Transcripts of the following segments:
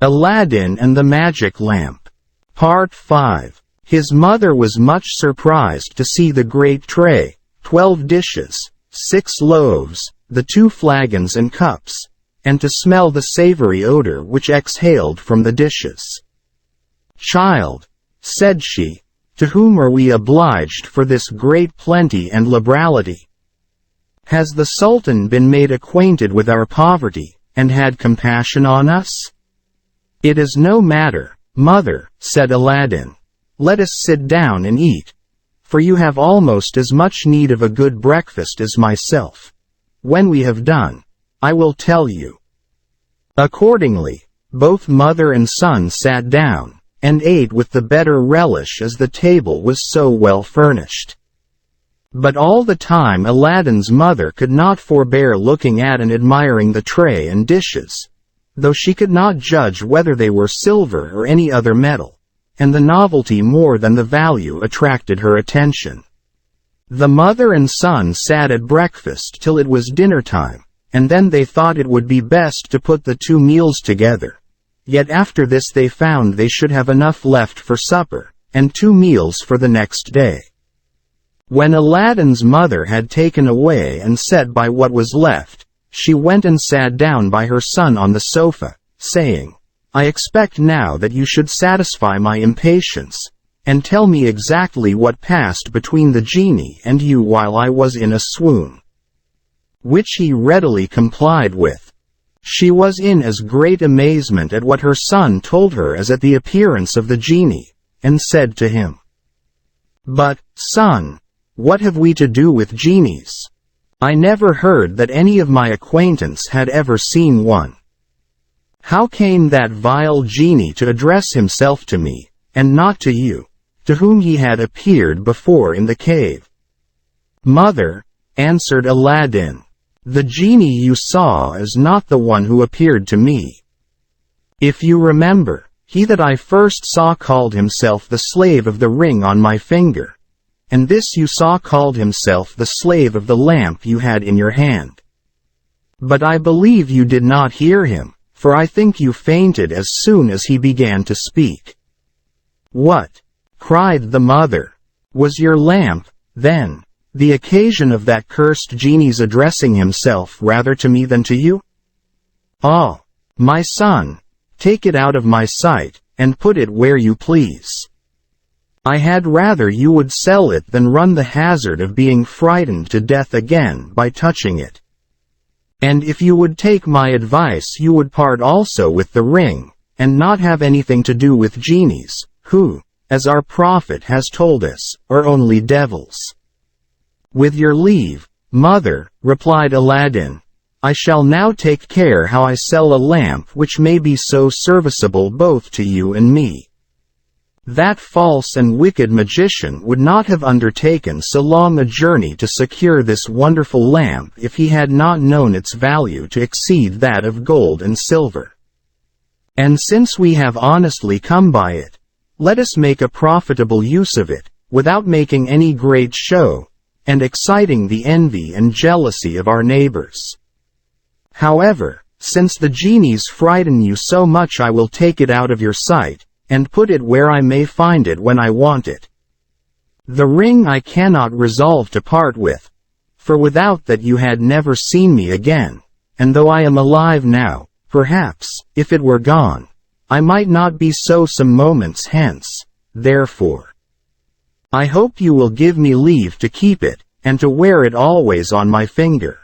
Aladdin and the Magic Lamp. Part 5. His mother was much surprised to see the great tray, 12 dishes, 6 loaves, the 2 flagons and cups, and to smell the savory odor which exhaled from the dishes. "Child," said she, "to whom are we obliged for this great plenty and liberality? Has the Sultan been made acquainted with our poverty, and had compassion on us?" "It is no matter, mother," said Aladdin. "Let us sit down and eat, for you have almost as much need of a good breakfast as myself. When we have done, I will tell you." Accordingly, both mother and son sat down, and ate with the better relish as the table was so well furnished. But all the time Aladdin's mother could not forbear looking at and admiring the tray and dishes, though she could not judge whether they were silver or any other metal, and the novelty more than the value attracted her attention. The mother and son sat at breakfast till it was dinner time, and then they thought it would be best to put the 2 meals together. Yet after this they found they should have enough left for supper, and 2 meals for the next day. When Aladdin's mother had taken away and set by what was left, she went and sat down by her son on the sofa, saying, "I expect now that you should satisfy my impatience, and tell me exactly what passed between the genie and you while I was in a swoon." Which he readily complied with. She was in as great amazement at what her son told her as at the appearance of the genie, and said to him, "But, son, what have we to do with genies? I never heard that any of my acquaintance had ever seen one. How came that vile genie to address himself to me, and not to you, to whom he had appeared before in the cave?" "Mother," answered Aladdin, "the genie you saw is not the one who appeared to me. If you remember, he that I first saw called himself the slave of the ring on my finger, and this you saw called himself the slave of the lamp you had in your hand. But I believe you did not hear him, for I think you fainted as soon as he began to speak." "What?" cried the mother. "Was your lamp, then, the occasion of that cursed genie's addressing himself rather to me than to you? Ah, my son, take it out of my sight, and put it where you please. I had rather you would sell it than run the hazard of being frightened to death again by touching it. And if you would take my advice you would part also with the ring, and not have anything to do with genies, who, as our prophet has told us, are only devils." "With your leave, mother," replied Aladdin, "I shall now take care how I sell a lamp which may be so serviceable both to you and me. That false and wicked magician would not have undertaken so long a journey to secure this wonderful lamp if he had not known its value to exceed that of gold and silver. And since we have honestly come by it, let us make a profitable use of it, without making any great show, and exciting the envy and jealousy of our neighbors. However, since the genies frighten you so much I will take it out of your sight, and put it where I may find it when I want it. The ring I cannot resolve to part with, for without that you had never seen me again, and though I am alive now, perhaps, if it were gone, I might not be so some moments hence. Therefore, I hope you will give me leave to keep it, and to wear it always on my finger."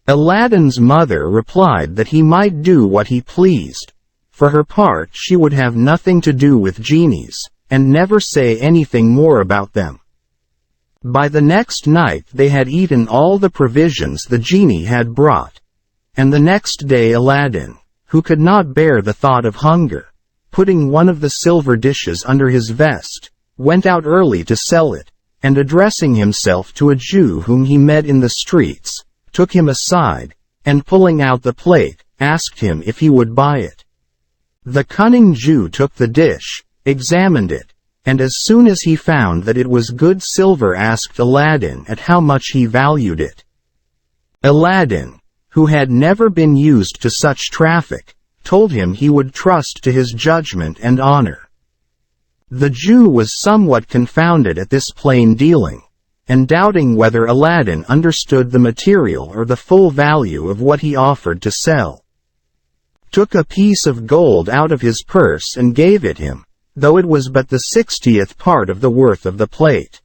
Aladdin's mother replied that he might do what he pleased. For her part she would have nothing to do with genies, and never say anything more about them. By the next night they had eaten all the provisions the genie had brought, and the next day Aladdin, who could not bear the thought of hunger, putting one of the silver dishes under his vest, went out early to sell it, and addressing himself to a Jew whom he met in the streets, took him aside, and pulling out the plate, asked him if he would buy it. The cunning Jew took the dish, examined it, and as soon as he found that it was good silver asked Aladdin at how much he valued it. Aladdin, who had never been used to such traffic, told him he would trust to his judgment and honor. The Jew was somewhat confounded at this plain dealing, and doubting whether Aladdin understood the material or the full value of what he offered to sell, took a piece of gold out of his purse and gave it him, though it was but the 60th part of the worth of the plate.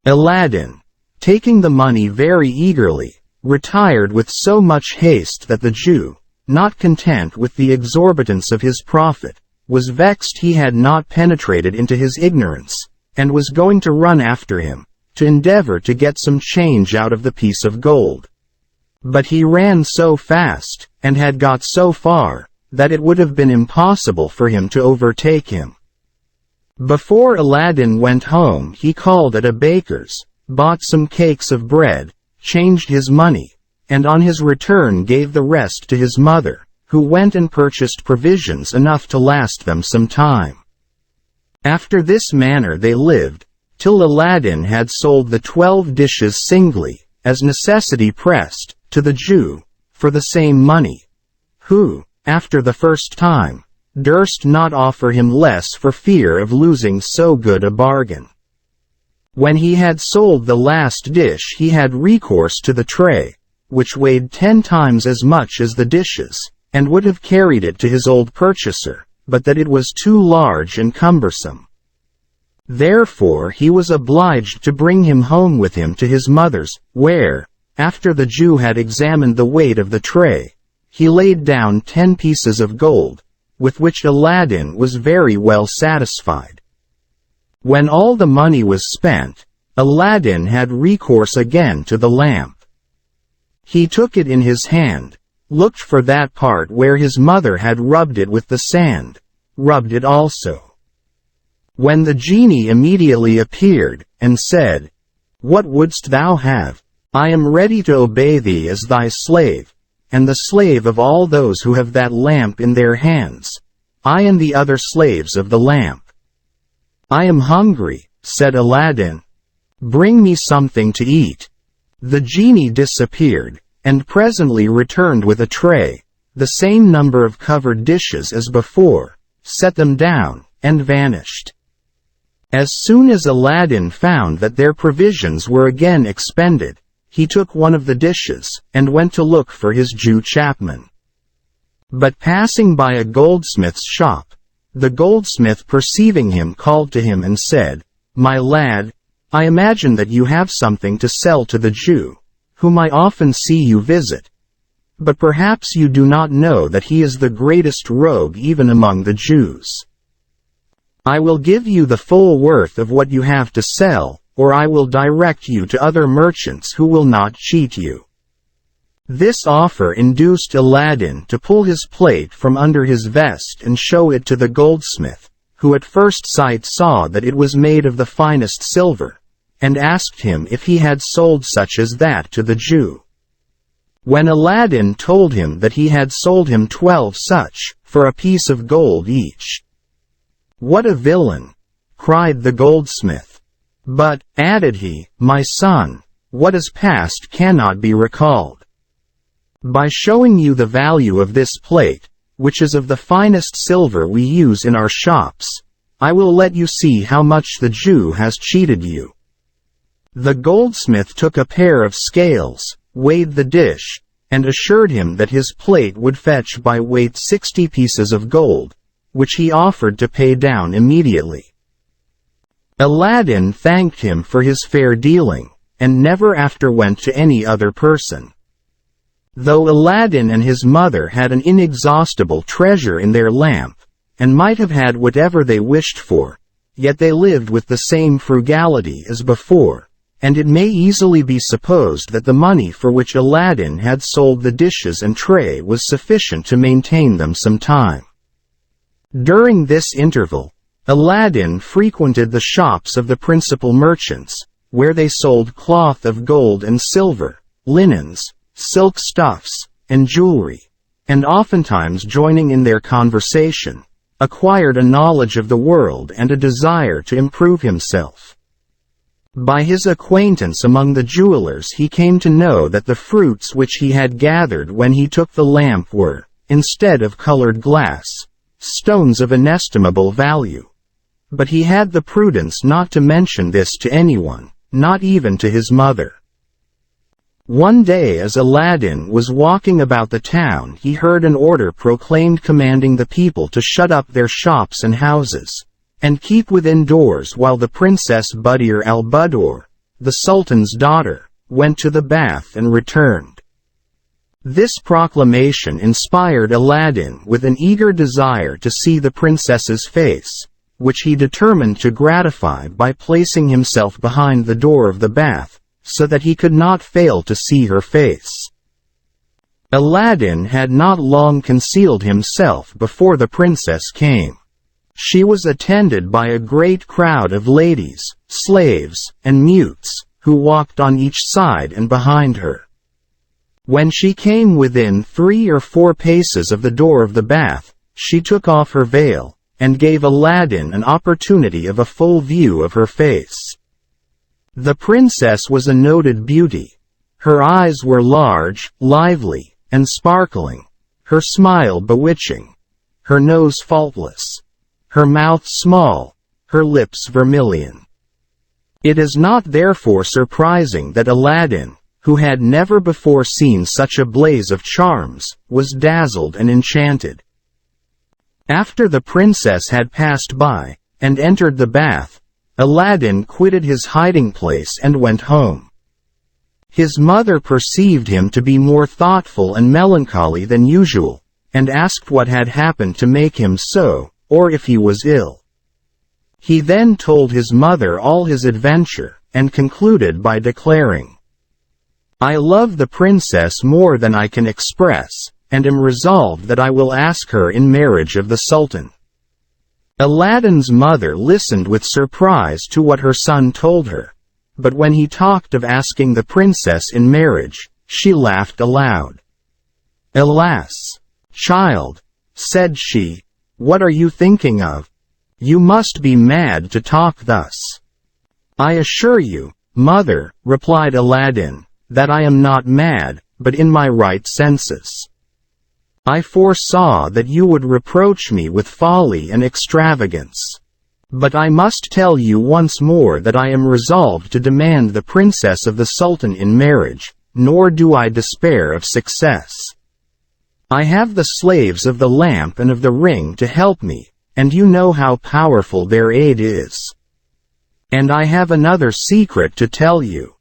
Aladdin, taking the money very eagerly, retired with so much haste that the Jew, not content with the exorbitance of his profit, was vexed he had not penetrated into his ignorance, and was going to run after him, to endeavor to get some change out of the piece of gold. But he ran so fast, and had got so far, that it would have been impossible for him to overtake him. Before Aladdin went home he called at a baker's, bought some cakes of bread, changed his money, and on his return gave the rest to his mother, who went and purchased provisions enough to last them some time. After this manner they lived, till Aladdin had sold the 12 dishes singly, as necessity pressed, to the Jew, for the same money, who, after the first time, durst not offer him less for fear of losing so good a bargain. When he had sold the last dish he had recourse to the tray, which weighed 10 times as much as the dishes, and would have carried it to his old purchaser, but that it was too large and cumbersome. Therefore he was obliged to bring him home with him to his mother's, where, after the Jew had examined the weight of the tray, he laid down 10 pieces of gold, with which Aladdin was very well satisfied. When all the money was spent, Aladdin had recourse again to the lamp. He took it in his hand, looked for that part where his mother had rubbed it with the sand, rubbed it also. When the genie immediately appeared, and said, "What wouldst thou have? I am ready to obey thee as thy slave, and the slave of all those who have that lamp in their hands, I and the other slaves of the lamp." "I am hungry," said Aladdin. "Bring me something to eat." The genie disappeared, and presently returned with a tray, the same number of covered dishes as before, set them down, and vanished. As soon as Aladdin found that their provisions were again expended, he took one of the dishes, and went to look for his Jew chapman. But passing by a goldsmith's shop, the goldsmith perceiving him called to him and said, "My lad, I imagine that you have something to sell to the Jew, whom I often see you visit. But perhaps you do not know that he is the greatest rogue even among the Jews. I will give you the full worth of what you have to sell, or I will direct you to other merchants who will not cheat you." This offer induced Aladdin to pull his plate from under his vest and show it to the goldsmith, who at first sight saw that it was made of the finest silver, and asked him if he had sold such as that to the Jew. When Aladdin told him that he had sold him 12 such, for a piece of gold each. "What a villain!" cried the goldsmith. "But," added he, "my son, what is past cannot be recalled. By showing you the value of this plate, which is of the finest silver we use in our shops, I will let you see how much the Jew has cheated you." The goldsmith took a pair of scales, weighed the dish, and assured him that his plate would fetch by weight 60 pieces of gold, which he offered to pay down immediately. Aladdin thanked him for his fair dealing, and never after went to any other person. Though Aladdin and his mother had an inexhaustible treasure in their lamp, and might have had whatever they wished for, yet they lived with the same frugality as before, and it may easily be supposed that the money for which Aladdin had sold the dishes and tray was sufficient to maintain them some time. During this interval, Aladdin frequented the shops of the principal merchants, where they sold cloth of gold and silver, linens, silk stuffs, and jewelry, and oftentimes joining in their conversation, acquired a knowledge of the world and a desire to improve himself. By his acquaintance among the jewelers he came to know that the fruits which he had gathered when he took the lamp were, instead of colored glass, stones of inestimable value. But he had the prudence not to mention this to anyone, not even to his mother. One day as Aladdin was walking about the town, he heard an order proclaimed commanding the people to shut up their shops and houses, and keep within doors while the Princess Buddir al-Buddoor, the Sultan's daughter, went to the bath and returned. This proclamation inspired Aladdin with an eager desire to see the princess's face, which he determined to gratify by placing himself behind the door of the bath, so that he could not fail to see her face. Aladdin had not long concealed himself before the princess came. She was attended by a great crowd of ladies, slaves, and mutes, who walked on each side and behind her. When she came within 3 or 4 paces of the door of the bath, she took off her veil, and gave Aladdin an opportunity of a full view of her face. The princess was a noted beauty. Her eyes were large, lively, and sparkling, her smile bewitching, her nose faultless, her mouth small, her lips vermilion. It is not therefore surprising that Aladdin, who had never before seen such a blaze of charms, was dazzled and enchanted. After the princess had passed by, and entered the bath, Aladdin quitted his hiding place and went home. His mother perceived him to be more thoughtful and melancholy than usual, and asked what had happened to make him so, or if he was ill. He then told his mother all his adventure, and concluded by declaring, "I love the princess more than I can express, and am resolved that I will ask her in marriage of the Sultan." Aladdin's mother listened with surprise to what her son told her, but when he talked of asking the princess in marriage, she laughed aloud. "Alas, child," said she, "what are you thinking of? You must be mad to talk thus." "I assure you, mother," replied Aladdin, "that I am not mad, but in my right senses. I foresaw that you would reproach me with folly and extravagance. But I must tell you once more that I am resolved to demand the princess of the Sultan in marriage, nor do I despair of success. I have the slaves of the lamp and of the ring to help me, and you know how powerful their aid is. And I have another secret to tell you.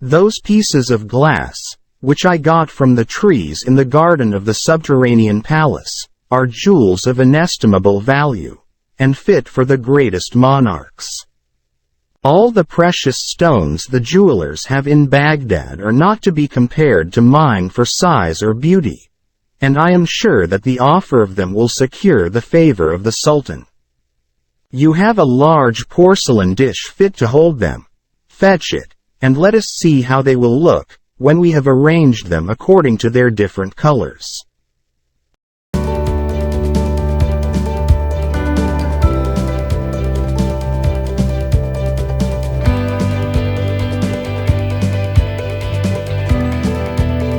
Those pieces of glass, which I got from the trees in the garden of the subterranean palace, are jewels of inestimable value, and fit for the greatest monarchs. All the precious stones the jewelers have in Baghdad are not to be compared to mine for size or beauty, and I am sure that the offer of them will secure the favor of the Sultan. You have a large porcelain dish fit to hold them. Fetch it, and let us see how they will look, when we have arranged them according to their different colors."